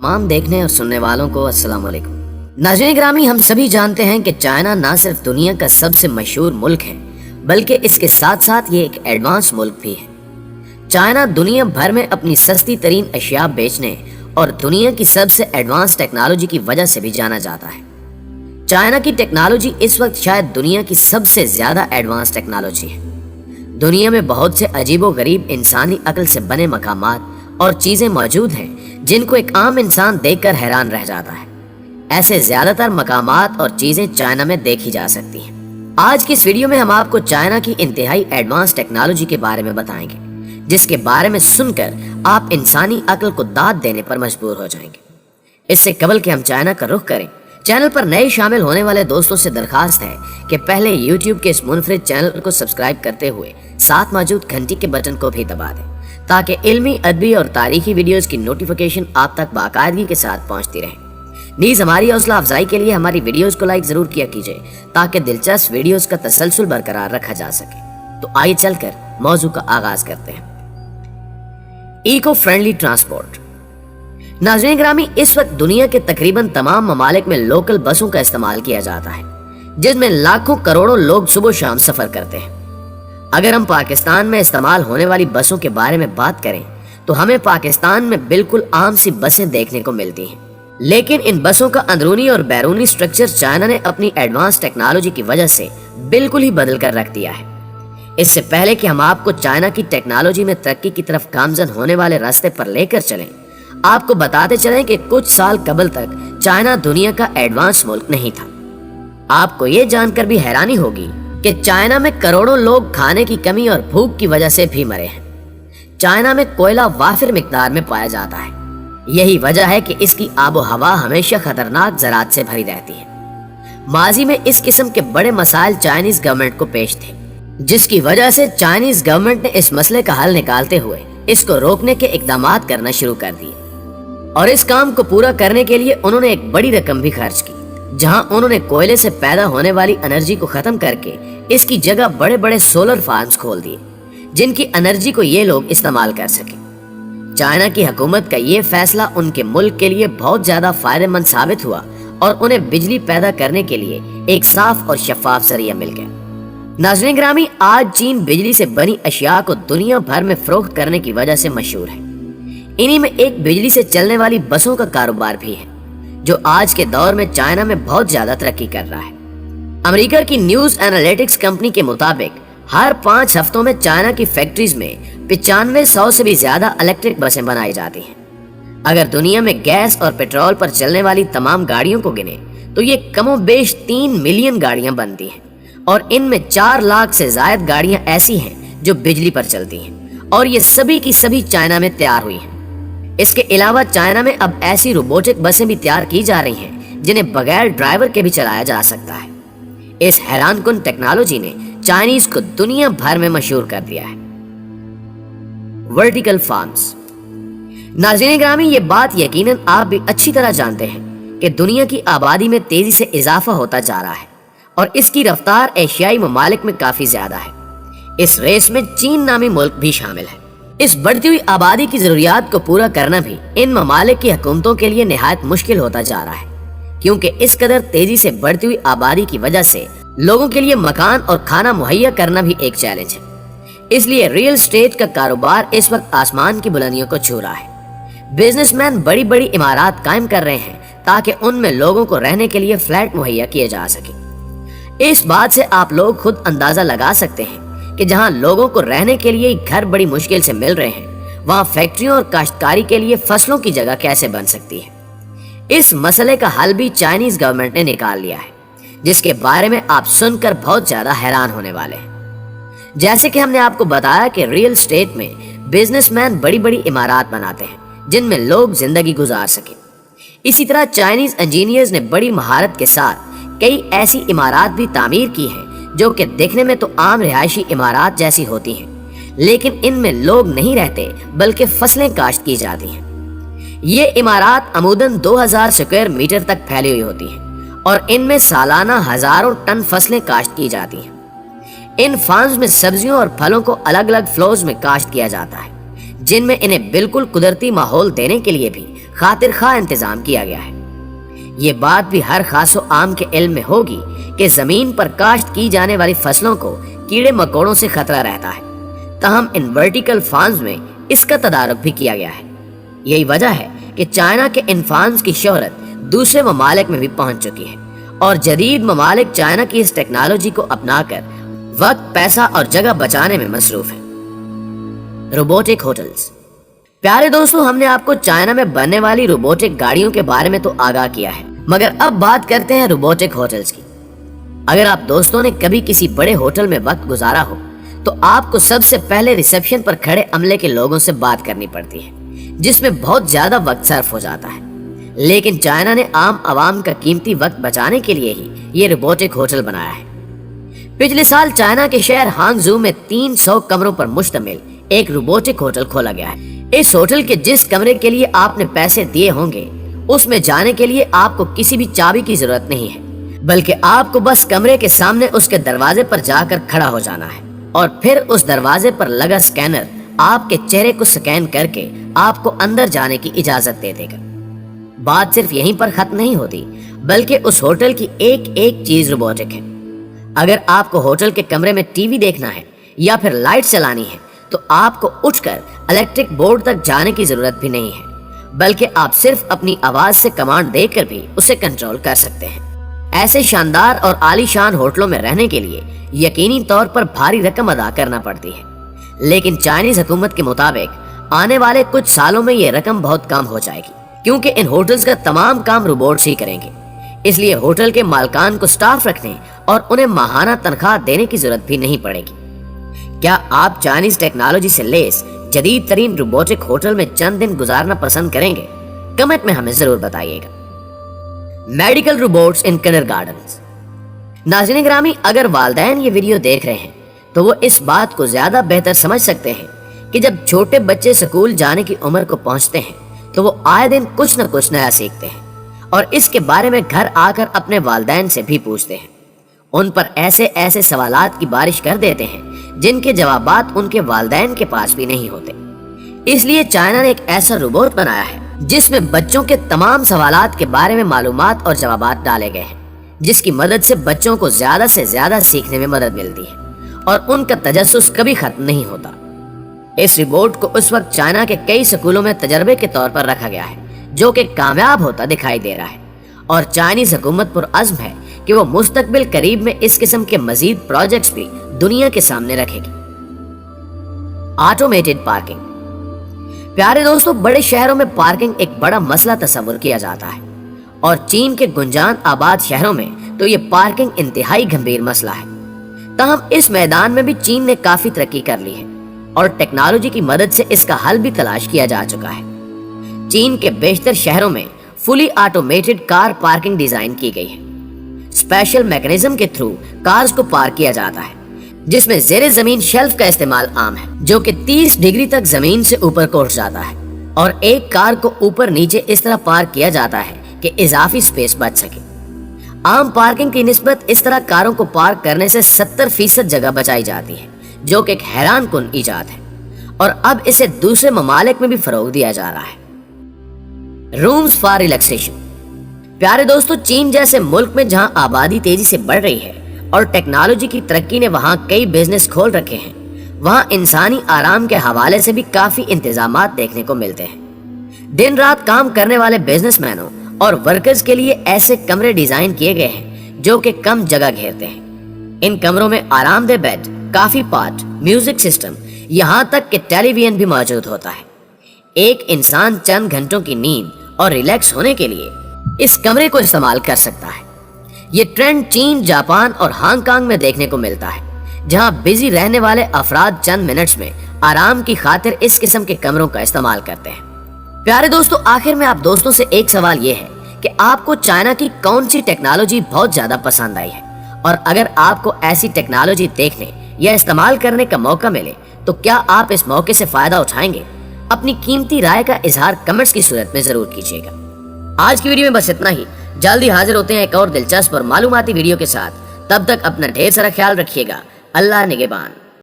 तमाम देखने और सुनने वालों को अस्सलाम वालेकुम। नाज़रीन ग्रामी, हम सभी जानते हैं कि चाइना ना सिर्फ दुनिया का सबसे मशहूर मुल्क है बल्कि इसके साथ साथ ये एक एडवांस मुल्क भी है। चाइना दुनिया भर में अपनी सस्ती तरीन अशिया बेचने और दुनिया की सबसे एडवांस टेक्नोलॉजी की वजह से भी जाना जाता है। चाइना की टेक्नोलॉजी इस वक्त शायद दुनिया की सबसे ज्यादा एडवांस टेक्नोलॉजी है। दुनिया में बहुत से अजीबो गरीब इंसानी अक्ल से बने मकामात और चीजें मौजूद हैं जिनको एक आम इंसान देखकर हैरान रह जाता है। ऐसे ज्यादातर मकामात और चीजें चाइना में देखी जा सकती हैं। आज की इस वीडियो में हम आपको चाइना की इंतहाई एडवांस टेक्नोलॉजी के बारे में बताएंगे, जिसके बारे में सुनकर आप इंसानी अक्ल को दाद देने पर मजबूर हो जाएंगे। इससे कबल कि हम चाइना का रुख करें, चैनल पर नए शामिल होने वाले दोस्तों से दरखास्त है कि पहले YouTube के इस मुनफरिद चैनल को सब्सक्राइब करते हुए साथ मौजूद घंटी के बटन को भी दबा दें, ताकि इल्मी, अदबी और तारीखी वीडियोस की नोटिफिकेशन आप तक बाकायदगी के साथ पहुंचती रहे। नीज हमारी हौसला अफजाई के लिए हमारी वीडियोस को लाइक जरूर किया कीजिए, ताकि दिलचस्प वीडियोस का तसलसल बरकरार रखा जा सके। तो आइए चलकर मौजू का आगाज करते हैं। Eco friendly transport. नाज़रीन ग्रामी, इस वक्त दुनिया के तकरीबन तमाम ममालिक में लोकल बसों का इस्तेमाल किया जाता है, जिसमें लाखों करोड़ों लोग सुबह शाम सफर करते हैं। अगर हम पाकिस्तान में इस्तेमाल होने वाली बसों के बारे में बात करें तो हमें पाकिस्तान में बिल्कुल आम सी बसें देखने को मिलती हैं, लेकिन इन बसों का अंदरूनी और बैरूनी स्ट्रक्चर चाइना ने अपनी एडवांस टेक्नोलॉजी की वजह से बिल्कुल ही बदल कर रख दिया है। इससे पहले कि हम आपको चाइना की टेक्नोलॉजी में तरक्की की तरफ गामजन होने वाले रास्ते पर लेकर चलें, आपको बताते चलें कि कुछ साल कबल तक चाइना दुनिया का एडवांस मुल्क नहीं था। आपको ये जानकर भी हैरानी होगी कि चाइना में करोड़ों लोग खाने की कमी और भूख की वजह से भी मरे हैं। चाइना में कोयला वाफिर मिकदार में पाया जाता है। यही वजह है कि इसकी आबो हवा हमेशा खतरनाक ज़रात से भरी रहती है। माजी में इस किस्म के बड़े मसाइल चाइनीज गवर्नमेंट को पेश थे, जिसकी वजह से चाइनीज गवर्नमेंट ने इस मसले का हल निकालते हुए इसको रोकने के इकदामात करना शुरू कर दिए। और इस काम को पूरा करने के लिए उन्होंने एक बड़ी रकम भी खर्च की, जहां उन्होंने कोयले से पैदा होने वाली एनर्जी को खत्म करके इसकी जगह बड़े बड़े सोलर फार्म्स खोल दिए, जिनकी एनर्जी को ये लोग इस्तेमाल कर सके। चाइना की हुकूमत का ये फैसला उनके मुल्क के लिए बहुत ज्यादा फायदेमंद साबित हुआ और उन्हें बिजली पैदा करने के लिए एक साफ और शफाफ जरिया मिल गया। नाज़रीन ग्रामी, आज चीन बिजली से बनी अशिया को दुनिया भर में फरोख्त करने की वजह से मशहूर है। इन्हीं में एक बिजली से चलने वाली बसों का कारोबार भी है, जो आज के दौर में चाइना में बहुत ज्यादा तरक्की कर रहा है। अमेरिका की न्यूज एनालिटिक्स कंपनी के मुताबिक हर 5 हफ्तों में चाइना की फैक्ट्रीज में 9500 से भी ज्यादा इलेक्ट्रिक बसें बनाई जाती हैं। अगर दुनिया में गैस और पेट्रोल पर चलने वाली तमाम गाड़ियों को गिने तो ये कमोबेश 3 मिलियन गाड़ियां बनती हैं, और इनमें 4 लाख से ज्यादा गाड़ियां ऐसी हैं जो बिजली पर चलती हैं, और ये सभी की सभी चाइना में तैयार हुई हैं। इसके अलावा चाइना में अब ऐसी रोबोटिक बसें भी तैयार की जा रही हैं जिन्हें बगैर ड्राइवर के भी चलाया जा सकता है। इस हैरानकुन टेक्नोलॉजी ने चाइनीज को दुनिया भर में मशहूर कर दिया है। Vertical farms. नाज़रीन ग्रामी, ये बात यकीनन आप भी अच्छी तरह जानते हैं कि दुनिया की आबादी में तेजी से इजाफा होता जा रहा है और इसकी रफ्तार एशियाई ममालिक में काफी ज्यादा है। इस रेस में चीन नामी मुल्क भी शामिल है। इस बढ़ती हुई आबादी की जरूरियात को पूरा करना भी इन ममालिक की हुकूमतों के लिए निहायत मुश्किल होता जा रहा है, क्योंकि इस कदर तेजी से बढ़ती हुई आबादी की वजह से लोगों के लिए मकान और खाना मुहैया करना भी एक चैलेंज है। इसलिए रियल एस्टेट का कारोबार इस वक्त आसमान की बुलंदियों को छू रहा है। बिजनेसमैन बड़ी बड़ी इमारत कायम कर रहे हैं ताकि उनमें लोगों को रहने के लिए फ्लैट मुहैया किए जा सके। इस बात से आप लोग खुद अंदाजा लगा सकते हैं कि जहां लोगों को रहने के लिए घर बड़ी मुश्किल से मिल रहे हैं, वहां फैक्ट्रियों और काश्तकारी के लिए फसलों की जगह कैसे बन सकती है। इस मसले का हल भी चाइनीज गवर्नमेंट ने निकाल लिया है, जिसके बारे में आप सुनकर बहुत ज्यादा हैरान होने वाले हैं। जैसे कि हमने आपको बताया कि रियल एस्टेट में बिजनेसमैन बड़ी बड़ी इमारत बनाते हैं जिनमें लोग जिंदगी गुजार सके। इसी तरह चाइनीज इंजीनियर्स ने बड़ी महारत के साथ कई ऐसी इमारत भी तामीर की हैं जो कि देखने में तो आम रिहायशी इमारत जैसी होती हैं, लेकिन इनमें लोग नहीं रहते बल्कि फसलें काश्त की जाती हैं। ये इमारत अमूदन 2000 स्क्वायर मीटर तक फैली हुई होती हैं और इनमें सालाना हजारों टन फसलें काश्त की जाती हैं। इन फार्म्स में सब्जियों और फलों को अलग अलग फ्लोर्स में काश्त किया जाता है, जिनमें इन्हें बिल्कुल कुदरती माहौल देने के लिए भी खातिर खा इंतजाम किया गया है। ये बात भी हर खास व आम के इल्म में होगी कि जमीन पर काश्त की जाने वाली फसलों को कीड़े मकोड़ों से खतरा रहता है, तहम इन वर्टिकल फार्म्स में इसका तदारुक भी किया गया है। यही वजह है कि चाइना के इन फार्म्स की शोहरत दूसरे ममालिक में भी पहुंच चुकी है और जदीद ममालिक चाइना की इस टेक्नोलॉजी को अपनाकर वक्त, पैसा और जगह बचाने में मसरूफ है। Robotic hotels. प्यारे दोस्तों, हमने आपको चाइना में बनने वाली रोबोटिक गाड़ियों के बारे में तो आगाह किया है, मगर अब बात करते हैं रोबोटिक होटल्स की। अगर आप दोस्तों ने कभी किसी बड़े होटल में वक्त गुजारा हो तो आपको सबसे पहले रिसेप्शन पर खड़े अमले के लोगों से बात करनी पड़ती है, जिसमें बहुत ज्यादा वक्त सर्फ हो जाता है। लेकिन चाइना ने आम आवाम का कीमती वक्त बचाने के लिए ही ये रोबोटिक होटल बनाया है। पिछले साल चाइना के शहर हांगझू में 300 कमरों पर मुश्तमिल एक रोबोटिक होटल खोला गया है। इस होटल के जिस कमरे के लिए आपने पैसे दिए होंगे, उसमें जाने के लिए आपको किसी भी चाबी की जरूरत नहीं है, बल्कि आपको बस कमरे के सामने उसके दरवाजे पर जाकर खड़ा हो जाना है और फिर उस दरवाजे पर लगा स्कैनर आपके चेहरे को स्कैन करके आपको अंदर जाने की इजाजत दे देगा। बात सिर्फ यहीं पर खत्म नहीं होती, बल्कि उस होटल की एक एक चीज रोबोटिक है। अगर आपको होटल के कमरे में टीवी देखना है या फिर लाइट चलानी है तो आपको उठकर इलेक्ट्रिक बोर्ड तक जाने की जरूरत भी नहीं है, बल्कि आप सिर्फ अपनी आवाज से कमांड देकर भी उसे कंट्रोल कर सकते हैं। ऐसे शानदार और आलीशान होटलों में रहने के लिए यकीनी तौर पर भारी रकम अदा करना पड़ती है, लेकिन चाइनीज हुकूमत के मुताबिक आने वाले कुछ सालों में ये रकम बहुत कम हो जाएगी, क्योंकि इन होटल्स का तमाम काम रोबोट्स ही करेंगे। इसलिए होटल के मालकान को स्टाफ रखने और उन्हें माहाना तनख्वाह देने की जरूरत भी नहीं पड़ेगी। क्या आप चाइनीज टेक्नोलॉजी से लेस जदीद तरीन रोबोटिक होटल में चंद दिन गुजारना पसंद करेंगे? कमेंट में हमें जरूर बताइएगा। मेडिकल रोबोट्स इन किंडरगार्टन्स। नाज़रीन ग्रामी, अगर वालिदैन ये वीडियो देख रहे हैं तो वो इस बात को ज्यादा बेहतर समझ सकते हैं कि जब छोटे बच्चे स्कूल जाने की उम्र को पहुंचते हैं तो वो आए दिन कुछ न कुछ नया सीखते हैं और इसके बारे में घर आकर अपने वालिदैन से भी पूछते हैं। उन पर ऐसे ऐसे सवालात की बारिश कर देते हैं जिनके जवाबात उनके वालिदैन के पास भी नहीं होते। इसलिए चाइना ने एक ऐसा रोबोट बनाया है जिसमें बच्चों के तमाम सवालात के बारे में मालूमात और जवाबात डाले गए हैं, जिसकी मदद से बच्चों को ज्यादा से ज्यादा सीखने में मदद मिलती है और उनका तजस्सुस कभी खत्म नहीं होता। इस रोबोट को उस वक्त चाइना के कई स्कूलों में तजर्बे के तौर पर रखा गया है, जो कि कामयाब होता दिखाई दे रहा है और चाइनीज हुकूमत पुरअज़्म है कि वो मुस्तकबिल करीब में इस किस्म के मजीद प्रोजेक्ट्स भी दुनिया के सामने रखेगी। Automated parking. प्यारे दोस्तों, बड़े शहरों में पार्किंग एक बड़ा मसला तस्वुर किया जाता है और चीन के गुंजान आबाद शहरों में तो ये पार्किंग इंतहाई गंभीर मसला है। ताहम इस मैदान में भी चीन ने काफी तरक्की कर ली है और टेक्नोलॉजी की मदद से इसका हल भी तलाश किया जा चुका है। चीन के बेशतर शहरों में fully automated car parking design की गई है। स्पेशल मैकेनिज्म के थ्रू कार्स को पार्क किया जाता है, जिसमें जेरे जमीन शेल्फ का इस्तेमाल आम है, जो कि 30 डिग्री तक जमीन से ऊपर को उठ जाता है और एक कार को ऊपर नीचे इस तरह पार्क किया जाता है कि इजाफी स्पेस बच सके। आम पार्किंग की निस्बत इस तरह कारों को पार्क करने से 70% जगह बचाई जाती है, जो कि एक हैरान कुन इजाद है और अब इसे दूसरे ममालिक में भी फरोग दिया जा रहा है। Rooms for relaxation. प्यारे दोस्तों, चीन जैसे मुल्क में जहां आबादी तेजी से बढ़ रही है और टेक्नोलॉजी की तरक्की ने वहां कई बिजनेस खोल रखे हैं, वहां इंसानी आराम के हवाले से भी काफी इंतजामात देखने को मिलते हैं। दिन रात काम करने वाले बिजनेसमैनों और वर्कर्स के लिए ऐसे कमरे डिजाइन किए गए हैं जो कि कम जगह घेरते हैं। इन कमरों में आरामदेह बेड, काफी पॉट, म्यूजिक सिस्टम, यहाँ तक कि टेलीविजन भी मौजूद होता है। एक इंसान चंद घंटों की नींद और रिलैक्स होने के लिए इस कमरे को इस्तेमाल कर सकता है। ये ट्रेंड चीन, जापान और हांगकांग में देखने को मिलता है, जहां बिजी रहने वाले अफराद चंद मिनट्स में आराम की खातिर इस किस्म के कमरों का इस्तेमाल करते हैं। प्यारे दोस्तों, आखिर में आप दोस्तों से एक सवाल ये है कि आपको चाइना की कौन सी टेक्नोलॉजी बहुत ज्यादा पसंद आई है, और अगर आपको ऐसी टेक्नोलॉजी देखने या इस्तेमाल करने का मौका मिले तो क्या आप इस मौके से फायदा उठाएंगे? अपनी कीमती राय का इजहार कमेंट्स की सूरत में जरूर कीजिएगा। आज की वीडियो में बस इतना ही। जल्दी हाजिर होते हैं एक और दिलचस्प और मालूमाती वीडियो के साथ। तब तक अपना ढेर सारा ख्याल रखिएगा। अल्लाह निगहबान।